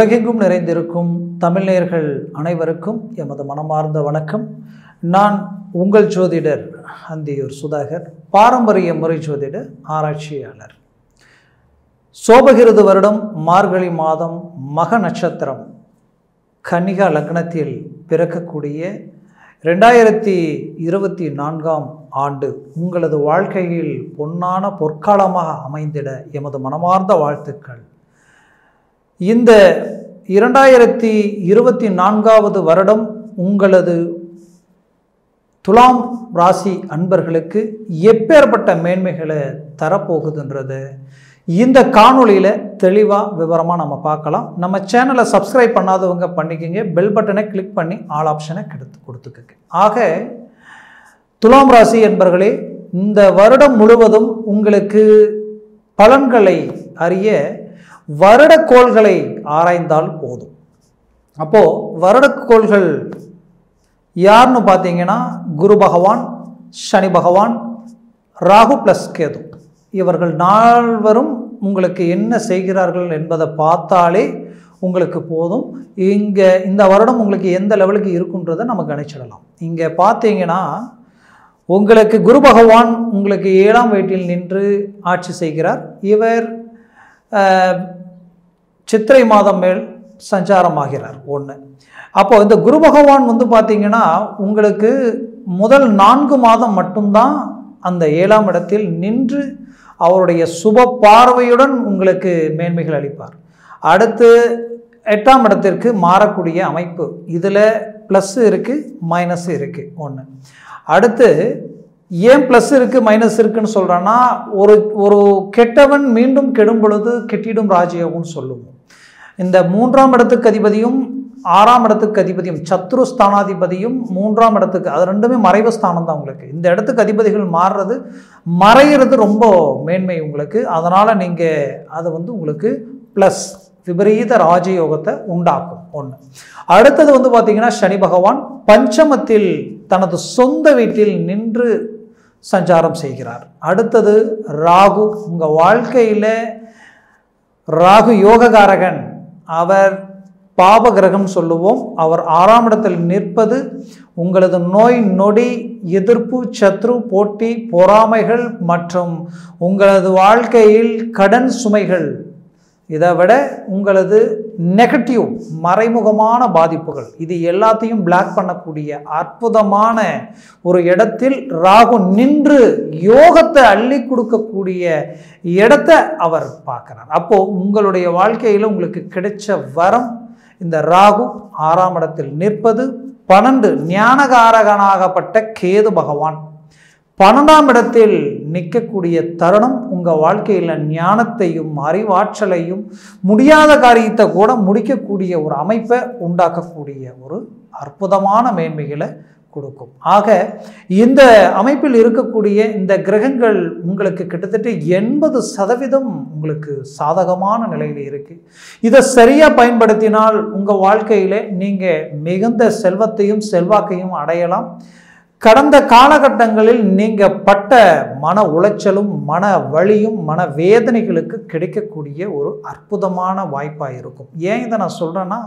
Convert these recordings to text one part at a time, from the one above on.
உலகெங்கும் நிறைந்திருக்கும் தமிழ் நேயர்கள் அனைவருக்கும் எமது மனமார்ந்த வணக்கம். நான் உங்கள் ஜோதிடர் அந்தியூர் சுதாகர், பாரம்பரிய முறை ஜோதிட ஆராய்ச்சியாளர். சோபகிருது வருடம் மார்கழி மாதம் மக நட்சத்திரம் கன்னிகா லக்னத்தில் பிறக்கக்கூடிய 2024 ஆண்டு உங்களது வாழ்க்கையில் பொன்னான பொற்காலமாக அமைந்திட எமது மனமார்ந்த வாழ்த்துக்கள். இந்த 2024 வருடம் உங்களது துலாம் ராசி அன்பர்களுக்கு எப்பேற்பட்ட மேன்மைகளை தரப்போகுதுன்றது இந்த காணொளியில் தெளிவாக விவரமாக நம்ம பார்க்கலாம். நம்ம சேனலை சப்ஸ்கிரைப் பண்ணாதவங்க பண்ணிக்கோங்க, பெல் பட்டனை கிளிக் பண்ணி ஆல் ஆப்ஷனை கொடுத்துக்கங்க. ஆக துலாம் ராசி என்பர்களே, இந்த வருடம் முழுவதும் உங்களுக்கு பலன்களை அறிய வருடக்கோள்களை ஆராய்ந்தால் போதும். அப்போது வருடக்கோள்கள் யாருன்னு பார்த்தீங்கன்னா, குரு பகவான், சனி பகவான், ராகு ப்ளஸ் கேது, இவர்கள் நால்வரும் உங்களுக்கு என்ன செய்கிறார்கள் என்பதை பார்த்தாலே உங்களுக்கு போதும். இங்கே இந்த வருடம் உங்களுக்கு எந்த லெவலுக்கு இருக்குன்றதை நம்ம கணிச்சிடலாம். இங்கே பார்த்தீங்கன்னா, உங்களுக்கு குரு பகவான் உங்களுக்கு 7ஆம் வீட்டில் நின்று ஆட்சி செய்கிறார். இவர் சித்திரை மாதம் மேல் சஞ்சாரமாகிறார். ஒன்று. அப்போது இந்த குரு பகவான் பார்த்தீங்கன்னா, உங்களுக்கு முதல் 4 மாதம் மட்டும்தான் அந்த 7ஆம் இடத்தில் நின்று அவருடைய சுப பார்வையுடன் உங்களுக்கு மேன்மைகள் அளிப்பார். அடுத்து 8ஆம் இடத்திற்கு மாறக்கூடிய அமைப்பு. இதில் ப்ளஸ் இருக்குது, மைனஸ் இருக்குது. ஒன்று. அடுத்து ஏன் ப்ளஸ் இருக்குது மைனஸ் இருக்குன்னு சொல்கிறேன்னா, ஒரு கெட்டவன் மீண்டும் கெடும் பொழுது கெட்டிடும் ராஜயோகம்னு சொல்லுவோம். இந்த 3ஆம் இடத்துக்கு அதிபதியும் 6ஆம் இடத்துக்கு அதிபதியும் சத்ரு ஸ்தானாதிபதியும் 3ஆம் இடத்துக்கு, அது ரெண்டுமே மறைவு ஸ்தானம் தான் உங்களுக்கு. இந்த இடத்துக்கு அதிபதிகள் மாறுறது மறைகிறது ரொம்ப மேன்மை உங்களுக்கு. அதனால் நீங்கள் அது உங்களுக்கு ப்ளஸ் விபரீத ராஜயோகத்தை உண்டாக்கும். ஒன்று. அடுத்தது பார்த்தீங்கன்னா, சனி பகவான் பஞ்சமத்தில் தனது சொந்த வீட்டில் நின்று சஞ்சாரம் செய்கிறார். அடுத்தது ராகு, உங்கள் வாழ்க்கையில் ராகு யோககாரகன், அவர் பாப கிரகம் சொல்லுவோம். அவர் 6ஆம் இடத்தில் நிற்பது உங்களது நோய் நொடி, எதிர்ப்பு, சத்ரு, போட்டி, பொறாமைகள் மற்றும் உங்களது வாழ்க்கையில் கடன் சுமைகள், இதை விட உங்களது நெகட்டிவ் மறைமுகமான பாதிப்புகள், இது எல்லாத்தையும் பிளாக் பண்ணக்கூடிய அற்புதமான ஒரு இடத்தில் ராகு நின்று யோகத்தை அள்ளி கொடுக்கக்கூடிய இடத்தை அவர் பார்க்கிறார். அப்போது உங்களுடைய வாழ்க்கையில் உங்களுக்கு கிடைச்ச வரம் இந்த ராகு 6ஆம் இடத்தில் நிற்பது. 12 ஞானகாரகனாகப்பட்ட கேது பகவான் 12ஆம் இடத்தில் நிற்கக்கூடிய தருணம் உங்கள் வாழ்க்கையில் ஞானத்தையும் அறிவாற்றலையும் முடியாத காரியத்தை கூட முடிக்கக்கூடிய ஒரு அமைப்பை உண்டாக்கக்கூடிய ஒரு அற்புதமான மேன்மைகளை கொடுக்கும். ஆக இந்த அமைப்பில் இருக்கக்கூடிய இந்த கிரகங்கள் உங்களுக்கு கிட்டத்தட்ட 80% உங்களுக்கு சாதகமான நிலையில் இருக்குது. இதை சரியாக பயன்படுத்தினால் உங்கள் வாழ்க்கையில் நீங்கள் மிகுந்த செல்வத்தையும் செல்வாக்கையும் அடையலாம். கடந்த காலகட்டங்களில் நீங்கள் பட்ட மன உளைச்சலும் மன வலியும் மன வேதனைகளுக்கு கிடைக்கக்கூடிய ஒரு அற்புதமான வாய்ப்பாக இருக்கும். ஏன் இதை நான் சொல்கிறேன்னா,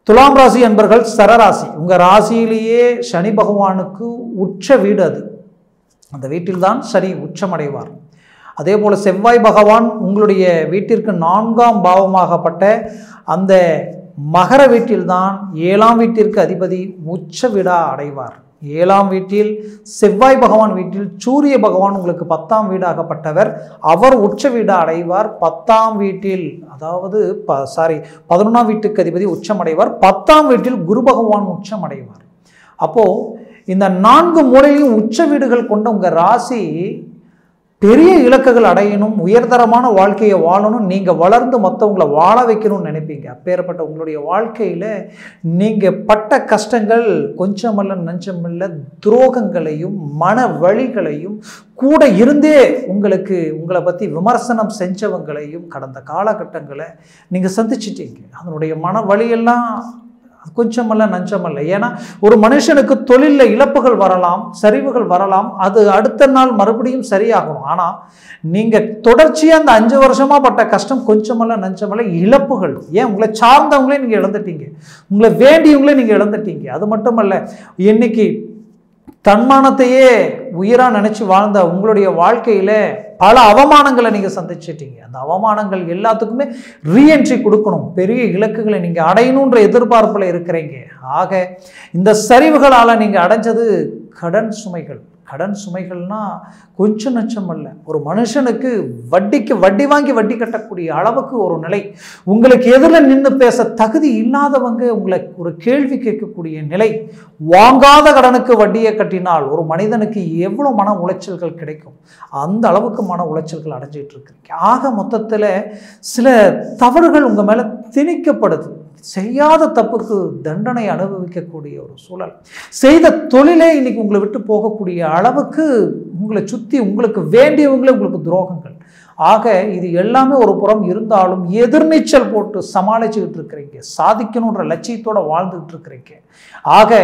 துலாம் ராசி என்பர்கள் சரராசி, உங்கள் ராசியிலேயே சனி பகவானுக்கு உச்ச வீடு அது. அந்த வீட்டில்தான் சனி உச்சமடைவார். அதே போல் செவ்வாய் பகவான் உங்களுடைய வீட்டிற்கு 4ஆம் பாவமாகப்பட்ட அந்த மகர வீட்டில்தான் 7ஆம் வீட்டிற்கு அதிபதி உச்ச வீடாக அடைவார். 7ஆம் வீட்டில் செவ்வாய் பகவான் வீட்டில் சூரிய பகவான் உங்களுக்கு 10ஆம் வீடாகப்பட்டவர், அவர் உச்ச வீடாக அடைவார். 10ஆம் வீட்டில், அதாவது 11ஆம் வீட்டுக்கு அதிபதி உச்சமடைவார். 10ஆம் வீட்டில் குரு பகவான் உச்சமடைவார். அப்போது இந்த 4 மூலையிலும் உச்ச வீடுகள் கொண்ட உங்கள் ராசி பெரிய இலக்குகள் அடையணும், உயர்தரமான வாழ்க்கையை வாழணும், நீங்கள் வளர்ந்து மற்றவங்களை வாழ வைக்கணும்னு நினைப்பீங்க. அப்பேற்பட்ட உங்களுடைய வாழ்க்கையில் நீங்கள் பட்ட கஷ்டங்கள் கொஞ்சமல்ல நஞ்சமில்ல, துரோகங்களையும் மன வலிகளையும் கூட இருந்தே உங்களை பற்றி விமர்சனம் செஞ்சவங்களையும் கடந்த காலகட்டங்களை நீங்கள் சந்திச்சிட்டீங்க. அதனுடைய மன வலியெல்லாம் அது கொஞ்சமல்ல நஞ்சமல்ல. ஏன்னா ஒரு மனுஷனுக்கு தொழிலில் இழப்புகள் வரலாம், சரிவுகள் வரலாம், அது அடுத்த நாள் மறுபடியும் சரியாகணும். ஆனால் நீங்கள் தொடர்ச்சியாக அந்த 5 வருஷமாக பட்ட கஷ்டம் கொஞ்சமல்ல நஞ்சமல்ல, இழப்புகள். ஏன் உங்களை சார்ந்தவங்களே நீங்கள் இழந்துட்டீங்க, உங்களை வேண்டியவங்களே நீங்கள் இழந்துட்டீங்க. அது மட்டுமல்ல, இன்னைக்கு தன்மானத்தையே உயிராக நினச்சி வாழ்ந்த உங்களுடைய வாழ்க்கையில் பல அவமானங்களை நீங்கள் சந்திச்சிட்டீங்க. அந்த அவமானங்கள் எல்லாத்துக்குமே ரீஎன்ட்ரி கொடுக்கணும், பெரிய இலக்குகளை நீங்கள் அடையணுன்ற எதிர்பார்ப்பில் இருக்கிறீங்க. ஆக இந்த சரிவுகளால் நீங்கள் அடைஞ்சது கடன் சுமைகள். கடன் சுமைகள்னா கொஞ்சம் நச்சம் அல்ல. ஒரு மனுஷனுக்கு வட்டிக்கு வட்டி வாங்கி வட்டி கட்டக்கூடிய அளவுக்கு ஒரு நிலை. உங்களுக்கு எதிரில் நின்று பேச தகுதி இல்லாதவங்க உங்களை ஒரு கேள்வி கேட்கக்கூடிய நிலை. வாங்காத கடனுக்கு வட்டியை கட்டினால் ஒரு மனிதனுக்கு எவ்வளோ மன உளைச்சல்கள் கிடைக்கும், அந்த அளவுக்கு மன உளைச்சல்கள் அடைஞ்சிட்டு இருக்கு. ஆக மொத்தத்தில் சில தவறுகள் உங்கள் மேலே திணிக்கப்படுது. செய்யாத தப்புக்கு தண்டனை அனுபவிக்கக்கூடிய ஒரு சூழல். செய்த தொழிலே இன்னைக்கு உங்களை விட்டு போகக்கூடிய அளவுக்கு உங்களை சுற்றி உங்களுக்கு வேண்டியவங்களே உங்களுக்கு துரோகங்கள். ஆக இது எல்லாமே ஒரு புறம் இருந்தாலும் எதிர்நீச்சல் போட்டு சமாளிச்சுக்கிட்டு இருக்கிறீங்க, சாதிக்கணுன்ற லட்சியத்தோட வாழ்ந்துகிட்டு இருக்கிறீங்க. ஆக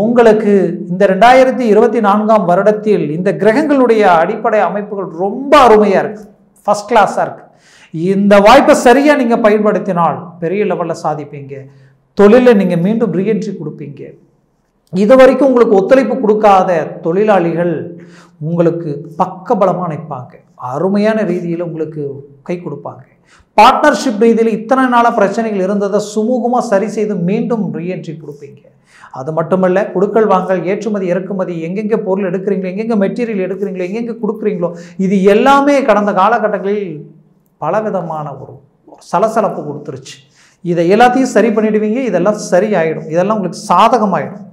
உங்களுக்கு இந்த 2024ஆம் வருடத்தில் இந்த கிரகங்களுடைய அடிப்படை அமைப்புகள் ரொம்ப அருமையாக இருக்குது, ஃபர்ஸ்ட் கிளாஸாக இருக்குது. இந்த வாய்ப்பை சரியாக நீங்கள் பயன்படுத்தினால் பெரிய லெவலில் சாதிப்பீங்க. தொழிலில் நீங்கள் மீண்டும் ரீஎன்ட்ரி கொடுப்பீங்க. இது வரைக்கும் உங்களுக்கு ஒத்துழைப்பு கொடுக்காத தொழிலாளிகள் உங்களுக்கு பக்கபலமாக நிற்பாங்க, அருமையான ரீதியில் உங்களுக்கு கை கொடுப்பாங்க. பார்ட்னர்ஷிப் ரீதியில் இத்தனை நாளாக பிரச்சனைகள் இருந்ததை சுமூகமாக சரி செய்து மீண்டும் ரீஎன்ட்ரி கொடுப்பீங்க. அது மட்டுமல்ல, கொடுக்கல் வாங்கல், ஏற்றுமதி இறக்குமதி, எங்கெங்கே பொருள் எடுக்கிறீங்களோ, எங்கெங்கே மெட்டீரியல் எடுக்கிறீங்களோ, எங்கெங்கே கொடுக்குறீங்களோ, இது எல்லாமே கடந்த காலகட்டங்களில் பலவிதமான ஒரு சலசலப்பு கொடுத்துருச்சு. இதை எல்லாத்தையும் சரி பண்ணிடுவீங்க. இதெல்லாம் சரி ஆகிடும், இதெல்லாம் உங்களுக்கு சாதகமாயிடும்.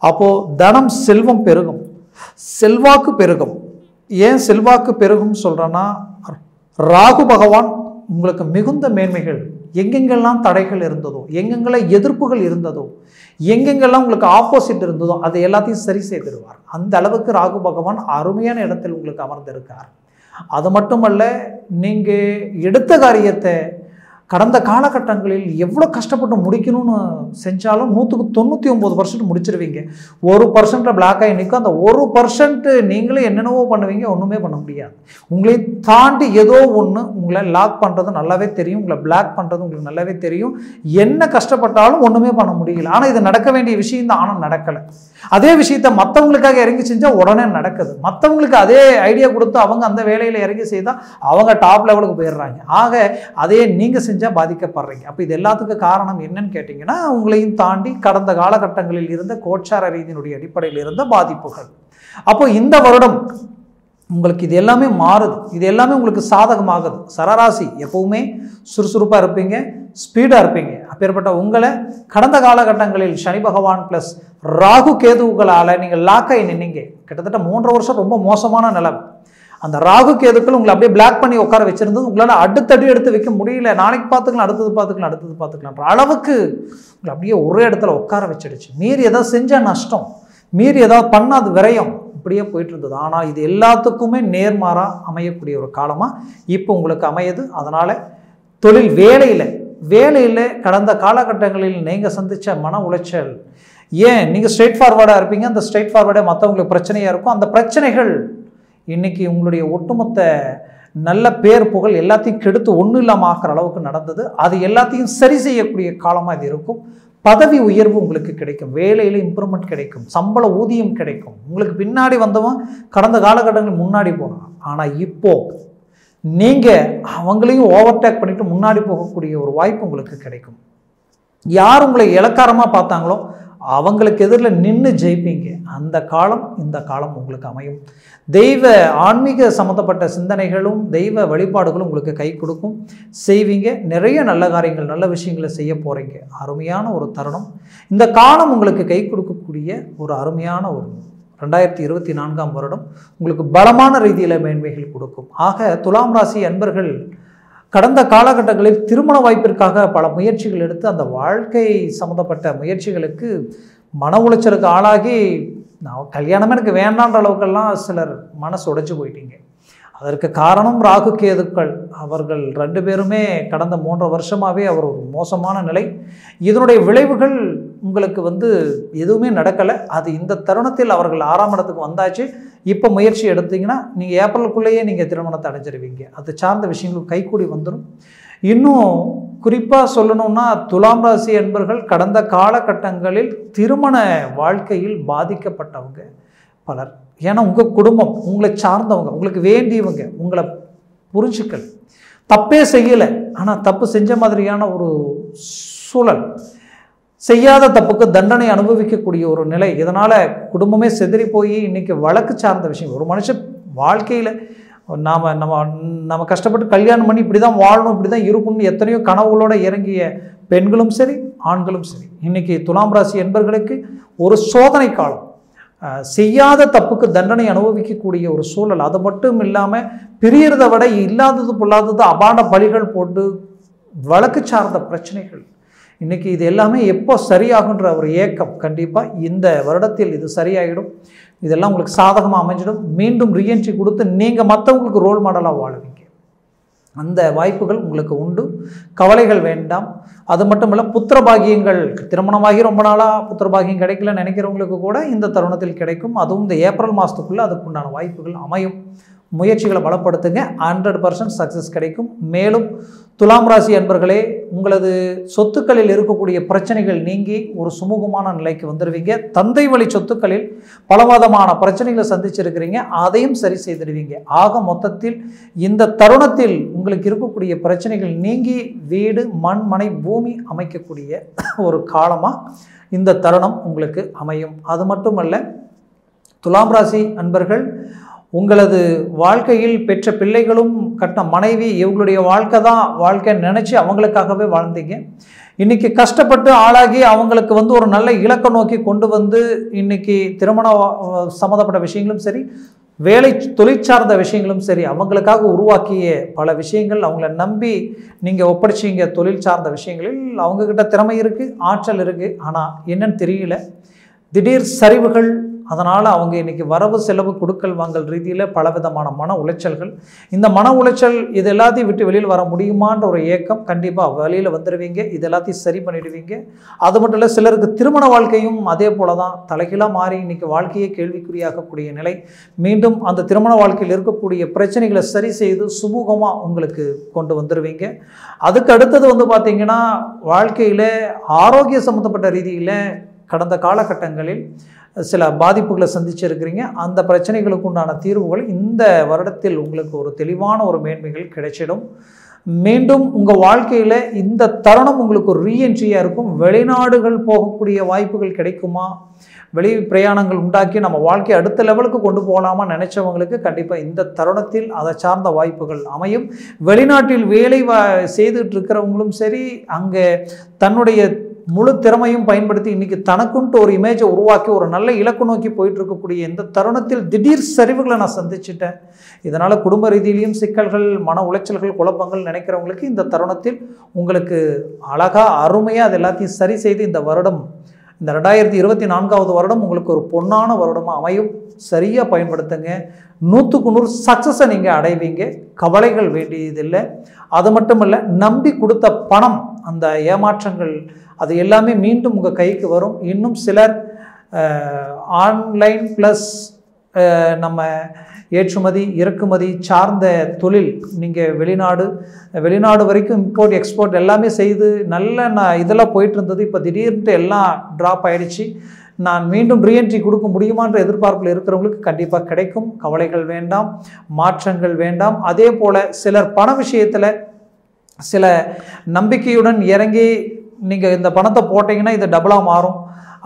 அப்போது தனம் செல்வம் பெருகும், செல்வாக்கு பெருகும். ஏன் செல்வாக்கு பெருகும் சொல்கிறேன்னா, ராகு பகவான் உங்களுக்கு மிகுந்த மேன்மைகள், எங்கெங்கெல்லாம் தடைகள் இருந்ததோ, எங்கெங்கெல்லாம் எதிர்ப்புகள் இருந்ததோ, எங்கெங்கெல்லாம் உங்களுக்கு ஆப்போசிட் இருந்ததோ அதை எல்லாத்தையும் சரி செய்திருவார். அந்த அளவுக்கு ராகு பகவான் அருமையான இடத்தில் உங்களுக்கு அமர்ந்திருக்கார். அது மட்டுமல்ல, நீங்கள் எடுத்த காரியத்தை கடந்த காலகட்டங்களில் எவ்வளோ கஷ்டப்பட்டு முடிக்கணும்னு செஞ்சாலும் 199% முடிச்சிருவீங்க. 1% பிளாக் ஆகி நிற்கும். அந்த 1% நீங்களே என்னென்னவோ பண்ணுவீங்க, ஒன்றுமே பண்ண முடியாது. உங்களை தாண்டி ஏதோ ஒன்று உங்களை லாக் பண்ணுறது நல்லாவே தெரியும், உங்களை பிளாக் பண்ணுறது உங்களுக்கு நல்லாவே தெரியும். என்ன கஷ்டப்பட்டாலும் ஒன்றுமே பண்ண முடியல. ஆனால் இது நடக்க வேண்டிய விஷயம் தான், ஆனால் நடக்கலை. அதே விஷயத்தை மற்றவங்களுக்காக இறங்கி செஞ்சால் உடனே நடக்குது. மற்றவங்களுக்கு அதே ஐடியா கொடுத்து அவங்க அந்த வேலையில் இறங்கி செய்தால் அவங்க டாப் லெவலுக்கு போயிடுறாங்க. ஆக அதே நீங்கள் செஞ்சால் பாதிக்கப்படுறீங்க. அப்போ இது எல்லாத்துக்கும் காரணம் என்னன்னு கேட்டிங்கன்னா, உங்களையும் தாண்டி கடந்த காலகட்டங்களில் இருந்த கோச்சார ரீதியினுடைய அடிப்படையில் இருந்த பாதிப்புகள். அப்போ இந்த வருடம் உங்களுக்கு இது எல்லாமே மாறுது, இது எல்லாமே உங்களுக்கு சாதகமாகுது. சரராசி எப்பவுமே சுறுசுறுப்பாக இருப்பீங்க, ஸ்பீடாக இருப்பீங்க. அப்பேற்பட்ட உங்களை கடந்த காலகட்டங்களில் சனி பகவான் ப்ளஸ் ராகு கேதுக்களால் நீங்கள் லாக்காகி நின்னீங்க. கிட்டத்தட்ட 3 வருஷம் ரொம்ப மோசமான நிலைமை. அந்த ராகு கேதுக்கள் உங்களை அப்படியே பிளாக் பண்ணி உட்கார வச்சிருந்தது. உங்களால் அடுத்தடி எடுத்து வைக்க முடியல. நாளைக்கு பார்த்துக்கலாம், அடுத்தது பார்த்துக்கலாம், அடுத்தது பார்த்துக்கலான்ற அளவுக்கு உங்களை அப்படியே ஒரே இடத்துல உட்கார வச்சிடுச்சு. மீறி ஏதாவது செஞ்சால் நஷ்டம், மீறி ஏதாவது பண்ணால் அது விரயம், இப்படியே போயிட்டு இருந்தது. ஆனால் இது எல்லாத்துக்குமே நேர்மாறாக அமையக்கூடிய ஒரு காலமாக இப்போ உங்களுக்கு அமையுது. அதனால் தொழில் வேலையில் கடந்த காலகட்டங்களில் நீங்கள் சந்தித்த மன உளைச்சல், ஏன் நீங்கள் ஸ்ட்ரெயிட் ஃபார்வர்டாக இருப்பீங்க, அந்த ஸ்ட்ரெயிட் ஃபார்வர்டே மற்றவங்களுக்கு பிரச்சனையாக இருக்கும். அந்த பிரச்சனைகள் இன்றைக்கி உங்களுடைய ஒட்டுமொத்த நல்ல பேர் புகழ் எல்லாத்தையும் கெடுத்து ஒன்றும் இல்லாமல் ஆக்கிற அளவுக்கு நடந்தது. அது எல்லாத்தையும் சரி செய்யக்கூடிய காலமாக இது இருக்கும். பதவி உயர்வு உங்களுக்கு கிடைக்கும், வேலையில் இம்ப்ரூவ்மெண்ட் கிடைக்கும், சம்பள ஊதியம் கிடைக்கும். உங்களுக்கு பின்னாடி வந்தவன் கடந்த காலகட்டங்களில் முன்னாடி போனான். ஆனால் இப்போது நீங்கள் அவங்களையும் ஓவர்டேக் பண்ணிவிட்டு முன்னாடி போகக்கூடிய ஒரு வாய்ப்பு உங்களுக்கு கிடைக்கும். யார் உங்களை இலக்காரமாக பார்த்தாங்களோ அவங்களுக்கு எதிரில் நின்று ஜெயிப்பீங்க. அந்த காலம் இந்த காலம் உங்களுக்கு அமையும். தெய்வ ஆன்மீக சம்மந்தப்பட்ட சிந்தனைகளும் தெய்வ வழிபாடுகளும் உங்களுக்கு கை கொடுக்கும், செய்வீங்க. நிறைய நல்ல காரியங்கள், நல்ல விஷயங்களை செய்ய போகிறீங்க. அருமையான ஒரு தருணம். இந்த காலம் உங்களுக்கு கை கொடுக்கக்கூடிய ஒரு அருமையான ஒரு 2024ஆம் வருடம் உங்களுக்கு பலமான ரீதியில் மேன்மைகள் கொடுக்கும். ஆக துலாம் ராசி அன்பர்கள் கடந்த காலகட்டங்களில் திருமண வாய்ப்பிற்காக பல முயற்சிகள் எடுத்து அந்த வாழ்க்கை சம்மந்தப்பட்ட முயற்சிகளுக்கு மன உளைச்சலுக்கு ஆளாகி நான் கல்யாணமே எனக்கு வேண்டான்ற அளவுக்கெல்லாம் சிலர் மனசு உடைச்சு போயிட்டீங்க. அதற்கு காரணம் ராகு கேதுக்கள். அவர்கள் 2 பேருமே கடந்த 3 வருஷமாகவே அவர் ஒரு மோசமான நிலை. இதனுடைய விளைவுகள் உங்களுக்கு எதுவுமே நடக்கலை. அது இந்த தருணத்தில் அவர்கள் 6ஆம் இடத்துக்கு வந்தாச்சு. இப்போ முயற்சி எடுத்தீங்கன்னா நீங்கள் ஏப்ரலுக்குள்ளேயே நீங்கள் திருமணத்தை அடைஞ்சிருவீங்க. அது சார்ந்த விஷயங்கள் கைக்கூடி வந்துடும். இன்னும் குறிப்பாக சொல்லணும்னா துலாம் ராசி என்பர்கள் கடந்த காலகட்டங்களில் திருமண வாழ்க்கையில் பாதிக்கப்பட்டவங்க பலர். ஏன்னா உங்கள் குடும்பம், உங்களை சார்ந்தவங்க, உங்களுக்கு வேண்டியவங்க உங்களை புரிஞ்சுக்கல, தப்பே செய்யலை, ஆனால் தப்பு செஞ்ச மாதிரியான ஒரு சூழல், செய்யாத தப்புக்கு தண்டனை அனுபவிக்கக்கூடிய ஒரு நிலை. இதனால் குடும்பமே செதறி போய் இன்றைக்கி வழக்கு சார்ந்த விஷயம். ஒரு மனுஷன் வாழ்க்கையில் நம்ம கஷ்டப்பட்டு கல்யாணம் பண்ணி இப்படி தான் வாழணும், இப்படி தான் இருக்கணும்னு எத்தனையோ கனவுகளோடு இறங்கிய பெண்களும் சரி ஆண்களும் சரி இன்றைக்கி துலாம் ராசி என்பர்களுக்கு ஒரு சோதனை காலம். செய்யாத தப்புக்கு தண்டனை அனுபவிக்கக்கூடிய ஒரு சூழல். அது மட்டும் இல்லாமல் பிரியறதை விட இல்லாதது பொல்லாதது அபாண்ட பலிகள் போட்டு வழக்கு சார்ந்த பிரச்சனைகள். இன்றைக்கி இது எல்லாமே எப்போ சரியாகுன்ற ஒரு ஏக்கம். கண்டிப்பாக இந்த வருடத்தில் இது சரியாயிடும். இதெல்லாம் உங்களுக்கு சாதகமாக அமைஞ்சிடும். மீண்டும் ரீஎன்ட்ரி கொடுத்து நீங்கள் மற்றவங்களுக்கு ரோல் மாடலாக வாழுவீங்க. அந்த வாய்ப்புகள் உங்களுக்கு உண்டு. கவலைகள் வேண்டாம். அது மட்டும் இல்லை, புத்திர பாகியங்கள், திருமணமாகி ரொம்ப நாளாக புத்திர பாகியம் கிடைக்கலன்னு நினைக்கிறவங்களுக்கு கூட இந்த தருணத்தில் கிடைக்கும். அதுவும் இந்த ஏப்ரல் மாதத்துக்குள்ளே அதுக்குண்டான வாய்ப்புகள் அமையும். முயற்சிகளை பலப்படுத்துங்க. 100% சக்ஸஸ் கிடைக்கும். மேலும் துலாம் ராசி அன்பர்களே, உங்களது சொத்துக்களில் இருக்கக்கூடிய பிரச்சனைகள் நீங்கி ஒரு சுமூகமான நிலைக்கு வந்துடுவீங்க. தந்தை வழி சொத்துக்களில் பலவிதமான பிரச்சனைகளை சந்திச்சிருக்கிறீங்க, அதையும் சரி செய்திடுவீங்க. ஆக மொத்தத்தில் இந்த தருணத்தில் உங்களுக்கு இருக்கக்கூடிய பிரச்சனைகள் நீங்கி வீடு, மண், மனை, பூமி அமைக்கக்கூடிய ஒரு காலமாக இந்த தருணம் உங்களுக்கு அமையும். அது மட்டுமல்ல, துலாம் ராசி அன்பர்கள் உங்களது வாழ்க்கையில் பெற்ற பிள்ளைகளும் கட்ட மனைவி இவங்களுடைய வாழ்க்கை நினச்சி அவங்களுக்காகவே வாழ்ந்தீங்க. இன்றைக்கி கஷ்டப்பட்டு ஆளாகி அவங்களுக்கு ஒரு நல்ல இலக்கை நோக்கி கொண்டு இன்றைக்கி திருமண சம்மந்தப்பட்ட விஷயங்களும் சரி, வேலை தொழிற்சார்ந்த விஷயங்களும் சரி, அவங்களுக்காக உருவாக்கிய பல விஷயங்கள் அவங்கள நம்பி நீங்கள் ஒப்படைச்சிங்க. தொழில் சார்ந்த விஷயங்களில் அவங்கக்கிட்ட திறமை இருக்குது, ஆற்றல் இருக்குது. ஆனால் என்னன்னு தெரியல, திடீர் சரிவுகள். அதனால் அவங்க இன்றைக்கி வரவு செலவு கொடுக்கல் வாங்கல் ரீதியில் பலவிதமான மன உளைச்சல்கள். இந்த மன உளைச்சல் இது எல்லாத்தையும் விட்டு வெளியில் வர முடியுமான்ற ஒரு ஏக்கம். கண்டிப்பாக வெளியில் வந்துடுவீங்க. இது எல்லாத்தையும் சரி பண்ணிடுவீங்க. அது மட்டும் இல்லை, சிலருக்கு திருமண வாழ்க்கையும் அதே போல தான் தலைகீழாக மாறி இன்றைக்கி வாழ்க்கையை கேள்விக்குறியாக்கக்கூடிய நிலை. மீண்டும் அந்த திருமண வாழ்க்கையில் இருக்கக்கூடிய பிரச்சனைகளை சரி செய்து சுமூகமாக உங்களுக்கு கொண்டு வந்துடுவீங்க. அதுக்கு அடுத்தது பார்த்திங்கன்னா, வாழ்க்கையில் ஆரோக்கிய சம்மந்தப்பட்ட ரீதியில் கடந்த காலகட்டங்களில் சில பாதிப்புகளை சந்திச்சிருக்கிறீங்க. அந்த பிரச்சனைகளுக்கு உண்டான தீர்வுகள் இந்த வருடத்தில் உங்களுக்கு ஒரு தெளிவான ஒரு மேன்மைகள் கிடைச்சிடும். மீண்டும் உங்கள் வாழ்க்கையில் இந்த தருணம் உங்களுக்கு ஒரு ரீஎன்ட்ரியாக இருக்கும். வெளிநாடுகள் போகக்கூடிய வாய்ப்புகள் கிடைக்குமா, வெளி பிரயாணங்கள் உண்டாக்கி நம்ம வாழ்க்கையை அடுத்த லெவலுக்கு கொண்டு போகலாமா நினைச்சவங்களுக்கு கண்டிப்பாக இந்த தருணத்தில் அதை சார்ந்த வாய்ப்புகள் அமையும். வெளிநாட்டில் வேலை செய்துட்டு இருக்கிறவங்களும் சரி, அங்கே தன்னுடைய முழு திறமையும் பயன்படுத்தி இன்றைக்கி தனக்குன்ட்டு ஒரு இமேஜை உருவாக்கி ஒரு நல்ல இலக்கு நோக்கி போயிட்டு இருக்கக்கூடிய இந்த தருணத்தில் திடீர் சரிவுகளை நான் சந்திச்சிட்டேன், இதனால் குடும்ப ரீதியிலையும் சிக்கல்கள், மன உளைச்சல்கள், குழப்பங்கள் நினைக்கிறவங்களுக்கு இந்த தருணத்தில் உங்களுக்கு அழகாக அருமையாக அது எல்லாத்தையும் சரி செய்து இந்த வருடம், இந்த 2024ஆவது வருடம் உங்களுக்கு ஒரு பொன்னான வருடமாக அமையும். சரியாக பயன்படுத்துங்க. 100க்கு 100 சக்ஸஸை நீங்கள் அடைவீங்க. கவலைகள் வேண்டியதில்லை. அது மட்டும் இல்லை, நம்பி கொடுத்த பணம், அந்த ஏமாற்றங்கள் அது எல்லாமே மீண்டும் உங்கள் கைக்கு வரும். இன்னும் சிலர் ஆன்லைன் ப்ளஸ் நம்ம ஏற்றுமதி இறக்குமதி சார்ந்த தொழில், நீங்கள் வெளிநாடு வரைக்கும் இம்போர்ட் எக்ஸ்போர்ட் எல்லாமே செய்து நல்ல இதெல்லாம் போயிட்டு இருந்தது. இப்போ திடீர்னு எல்லாம் ட்ராப் ஆகிடுச்சு. நான் மீண்டும் ரீஎன்ட்ரி கொடுக்க முடியுமான்ற எதிர்பார்ப்பில் இருக்கிறவங்களுக்கு கண்டிப்பாக கிடைக்கும். கவலைகள் வேண்டாம், மாற்றங்கள் வேண்டாம். அதே போல் சிலர் பண விஷயத்தில் சில நம்பிக்கையுடன் இறங்கி நீங்கள் இந்த பணத்தை போட்டிங்கன்னா இது டபுளாக மாறும்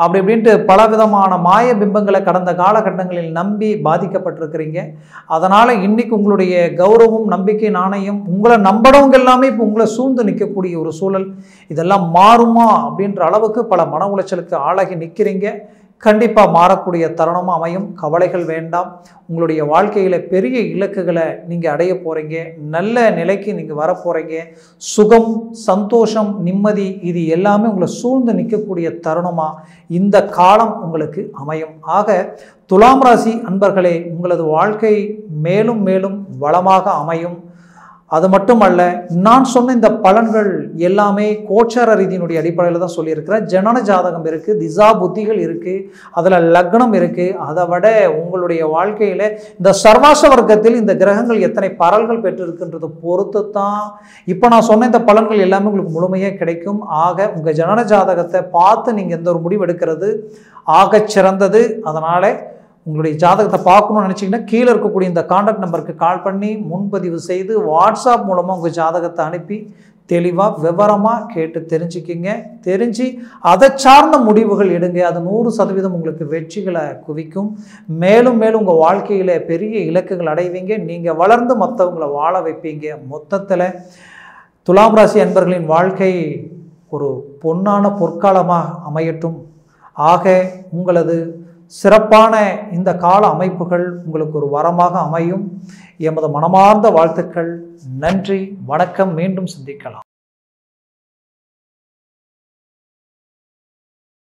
அப்படி இப்படின்ட்டு பலவிதமான மாய பிம்பங்களை கடந்த காலகட்டங்களில் நம்பி பாதிக்கப்பட்டிருக்கிறீங்க. அதனால் இன்றைக்கி உங்களுடைய கௌரவம், நம்பிக்கை, நாணயம், உங்களை நம்படவங்க எல்லாமே இப்போ உங்களை சூழ்ந்து நிற்கக்கூடிய ஒரு சூழல். இதெல்லாம் மாறுமா அப்படின்ற அளவுக்கு பல மன உளைச்சலுக்கு ஆளாகி நிற்கிறீங்க. கண்டிப்பாக மாறக்கூடிய தருணமாக அமையும். கவலைகள் வேண்டாம். உங்களுடைய வாழ்க்கையில் பெரிய இலக்குகளை நீங்கள் அடைய போகிறீங்க. நல்ல நிலைக்கு நீங்கள் வர போகிறீங்க. சுகம், சந்தோஷம், நிம்மதி இது எல்லாமே உங்களை சூழ்ந்து நிற்கக்கூடிய தருணமாக இந்த காலம் உங்களுக்கு அமையும். ஆக துலாம் ராசி அன்பர்களே, உங்களது வாழ்க்கை மேலும் மேலும் வளமாக அமையும். அது மட்டுமல்ல, நான் சொன்ன இந்த பலன்கள் எல்லாமே கோச்சார ரீதியினுடைய அடிப்படையில் தான் சொல்லியிருக்கிறேன். ஜனன ஜாதகம் இருக்குது, திசா புத்திகள் இருக்குது, அதில் லக்னம் இருக்குது. அதை விட உங்களுடைய வாழ்க்கையில் இந்த சர்வாச வர்க்கத்தில் இந்த கிரகங்கள் எத்தனை பரல்கள் பெற்றிருக்குன்றதை பொறுத்து தான் இப்போ நான் சொன்ன இந்த பலன்கள் எல்லாமே உங்களுக்கு முழுமையாக கிடைக்கும். ஆக உங்கள் ஜனன ஜாதகத்தை பார்த்து நீங்கள் எந்த ஒரு முடிவு எடுக்கிறது ஆகச் சிறந்தது. அதனால் உங்களுடைய ஜாதகத்தை பார்க்கணும்னு நினச்சிங்கன்னா கீழே இருக்கக்கூடிய இந்த கான்டாக்ட் நம்பருக்கு கால் பண்ணி முன்பதிவு செய்து வாட்ஸ்அப் மூலமாக உங்கள் ஜாதகத்தை அனுப்பி தெளிவாக விவரமாக கேட்டு தெரிஞ்சுக்கிங்க. தெரிஞ்சு அதை சார்ந்த முடிவுகள் எடுங்க. அது 100% உங்களுக்கு வெற்றிகளை குவிக்கும். மேலும் மேலும் உங்கள் வாழ்க்கையில் பெரிய இலக்குகள் அடைவீங்க. நீங்கள் வளர்ந்து மற்றவங்களை வாழ வைப்பீங்க. மொத்தத்தில் துலாம் ராசி அன்பர்களின் வாழ்க்கை ஒரு பொன்னான பொற்காலமாக அமையட்டும். ஆக உங்களது சிறப்பான இந்த கால அமைப்புகள் உங்களுக்கு ஒரு வரமாக அமையும். எமது மனமார்ந்த வாழ்த்துக்கள். நன்றி, வணக்கம். மீண்டும் சந்திக்கலாம்.